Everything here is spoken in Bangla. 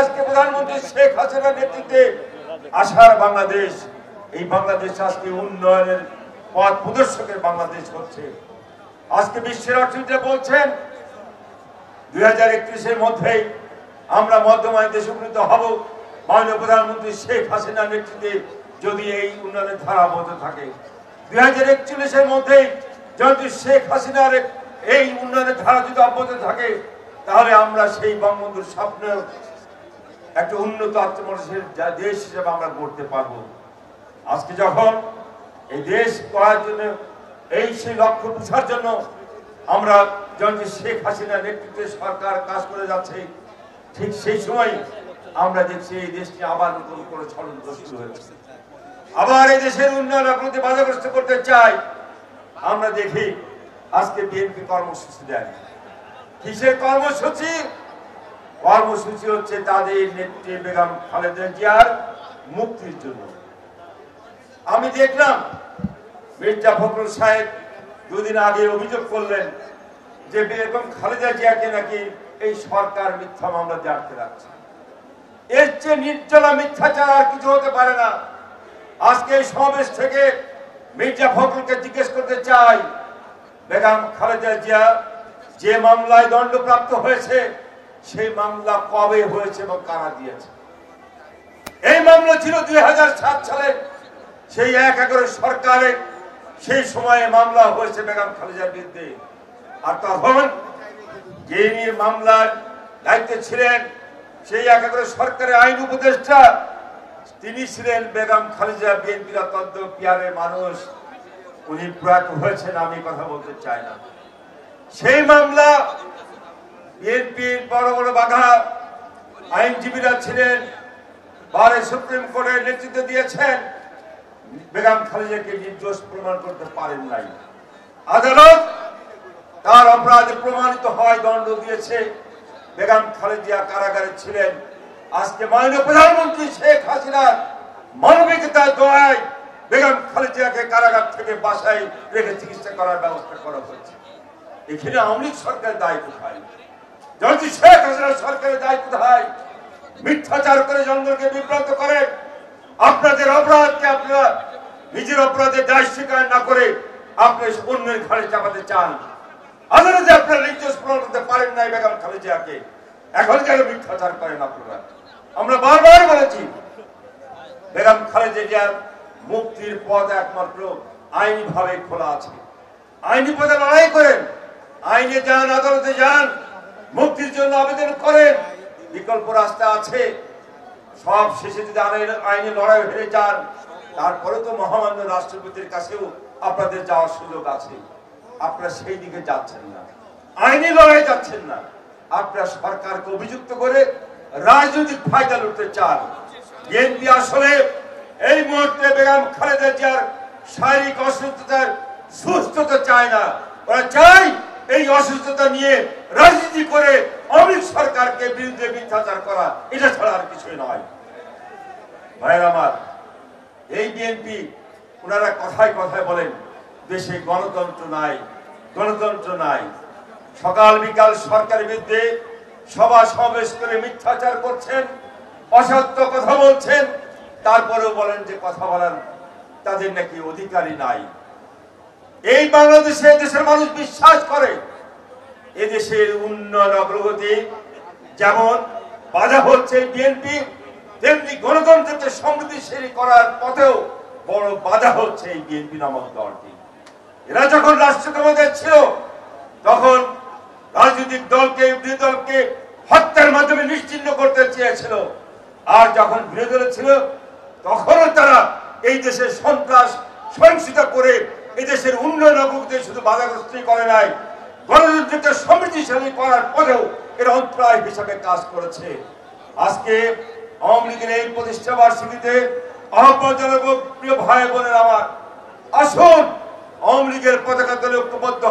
আজকে প্রধানমন্ত্রী শেখ হাসিনার নেতৃত্বে আশার বাংলাদেশ, এই বাংলাদেশ আজকে উন্নয়নের পথ প্রদর্শকের বাংলাদেশ হচ্ছে। আজকে বিশ্বের অর্থনীতি বলছেন 2031-এর মধ্যেই আমরা মধ্যমায় দেশে উন্নীত হব মাননীয় প্রধানমন্ত্রী শেখ হাসিনার নেতৃত্বে যদি এই উন্নয়নের ধারা বলতে থাকে। 2041-এর মধ্যেই যদি শেখ হাসিনার এই উন্নয়নের ধারা যদি অব্যাহত থাকে তাহলে আমরা সেই বঙ্গবন্ধুর স্বপ্ন একটা উন্নত আত্মমর্যাদার দেশ হিসেবে আমরা গড়তে পারবো। আজকে যখন এই দেশ করার জন্য এই সেই লক্ষ্য পৌঁছার জন্য আমরা যখন শেখ হাসিনার নেতৃত্বে সরকার কাজ করে যাচ্ছে, ঠিক সেই সময় আমরা দেখছি এই দেশটি আবার নতুন করে ষড়যন্ত্র শুরু হয়েছে। আবার এই দেশের উন্নয়ন অগ্রগতি বাধাগ্রস্ত করতে চাই। আমরা দেখি আজকে বিএনপি কর্মসূচি দেয়। কিসের কর্মসূচি? কর্মসূচি হচ্ছে তাদের নেত্রী বেগম খালেদা জিয়ার মুক্তির জন্য। আমি দেখলাম মির্জা ফখরুল সাহেব দুদিন আগে অভিযোগ করলেন যে বেগম খালেদা জিয়াকে নাকি এই সরকার মিথ্যা মামলা দিয়ে আটকে রাখছে। এর চেয়ে নির্জলা মিথ্যাচার আর কিছু হতে পারে না। আজকে এই সমাবেশ থেকে মির্জা ফখরুলকে জিজ্ঞেস করতে চাই, বেগম খালেদা জিয়া যে মামলায় দণ্ডপ্রাপ্ত হয়েছে সেই মামলা কবে হয়েছে এবং কারা দিয়েছে? এই মামলা ছিল 2007 সালে সেই 1/11 সরকারের সেই সময়ে মামলা হয়েছে বেগম খালেদার বিরুদ্ধে। আর তখন যিনি মামলার দায়িত্বে ছিলেন সেই 1/11 সরকারের আইন উপদেষ্টা, তিনি ছিলেন বেগম খালেদা। বিএনপির অত্যন্ত পিয়ারের মানুষ, উনি প্রয়াত হয়েছেন, আমি কথা বলতে চাই না। সেই মামলা বিএনপির বড় বড় বাঘা আইনজীবীরা ছিলেন, বারে সুপ্রিম কোর্টের নেতৃত্ব দিয়েছেন, বেগম খালেদাকে নির্দোষ প্রমাণ করতে পারেন নাই। আদালত তার অপরাধে প্রমাণিত হয় দণ্ড দিয়েছে। বেগম খালেদা কারাগারে ছিলেন। আজকে মাননীয় প্রধানমন্ত্রী শেখ হাসিনার মানবিকতার দয়ায় বেগম খালেদাকে কারাগার থেকে বাসায় রেখে চিকিৎসা করার ব্যবস্থা করা হয়েছে। এখানে আওয়ামী লীগ সরকারের দায় কোথায়? যদি শেখ হাসিনার সরকারের দায় কোথায়? মিথ্যাচার করে জনগণকে বিভ্রান্ত করে আপনাদের অপরাধকে আপনারা নিজের অপরাধের দায় স্বীকার না করে আপনি অন্যের ঘাড়ে চাপাতে চান। আদালতে আপনারা নির্দোষ প্রমাণ করতে পারেন নাই বেগম খালেদাকে, এখন কেন মিথ্যাচার করেন আপনারা? আমরা বারবার বলেছি বেগম খালেদা জিয়ার মুক্তির পথ একমাত্র আইনি ভাবে খোলা আছে। আইনি পথে লড়াই করেন, আইনে যান, আদালতে যান, মুক্তির জন্য আবেদন করেন। বিকল্প রাস্তা আছে। সব শেষে যদি আইনে লড়াই হেরে যান তারপরে তো মহামান্য রাষ্ট্রপতির কাছেও আপনাদের যাওয়ার সুযোগ আছে। আপনারা সেই দিকে যাচ্ছেন না, আইনি লড়াই যাচ্ছেন না। আপনারা সরকারকে অভিযুক্ত করে রাজনৈতিক ফায়দা লুটতে চান। বিএনপি আসলে এই মুহূর্তে বেগম খালেদা জিয়ার শারীরিক অসুস্থতার সুস্থতা চায় না, ওরা চায় এই অসুস্থতা নিয়ে রাজনীতি করে আওয়ামী লীগ সরকারকে বিরুদ্ধে মিথ্যাচার করা, এটা ছাড়া আর কিছুই নয়। ভাইয়ের আমার, এই বিএনপি ওনারা কথায় কথায় বলেন দেশে গণতন্ত্র নাই, গণতন্ত্র নাই। সকাল বিকাল সরকারের বিরুদ্ধে সভা সমাবেশ করে মিথ্যাচার করছেন, অসত্য কথা বলছেন, তারপরেও বলেন যে কথা বলার তাদের নাকি অধিকারই নাই। এই বাংলাদেশে দেশের মানুষ বিশ্বাস করে এদেশের উন্নয়ন অগ্রগতি যেমন বাধা হচ্ছে বিএনপি, তেমনি গণতন্ত্রকে সমৃদ্ধিশালী করার পথেও বড় বাধা হচ্ছে এই বিএনপি নামক দলটি। এরা যখন রাষ্ট্র ক্ষমতায় ছিল তখন রাজনৈতিক দলকে, বিরোধী দলকে হত্যার মাধ্যমে নিশ্চিহ্ন করতে চেয়েছিল। আর যখন বিরোধী দল ছিল তখনও তারা এই দেশের সন্ত্রাস সহিংসতা করে এই দেশের উন্নয়ন অগ্রগতি শুধু বাধাগ্রস্ত করে নাই, গণতন্ত্রকে সমৃদ্ধিশালী করার পরেও এর অন্তরায় হিসাবে কাজ করেছে। আজকে আওয়ামী লীগের এই প্রতিষ্ঠা বার্ষিকীতে আহ্বান জানাবো প্রিয় ভাই বোনের আমার, আসুন আওয়ামী লীগের পতাকা তলে ঐক্যবদ্ধ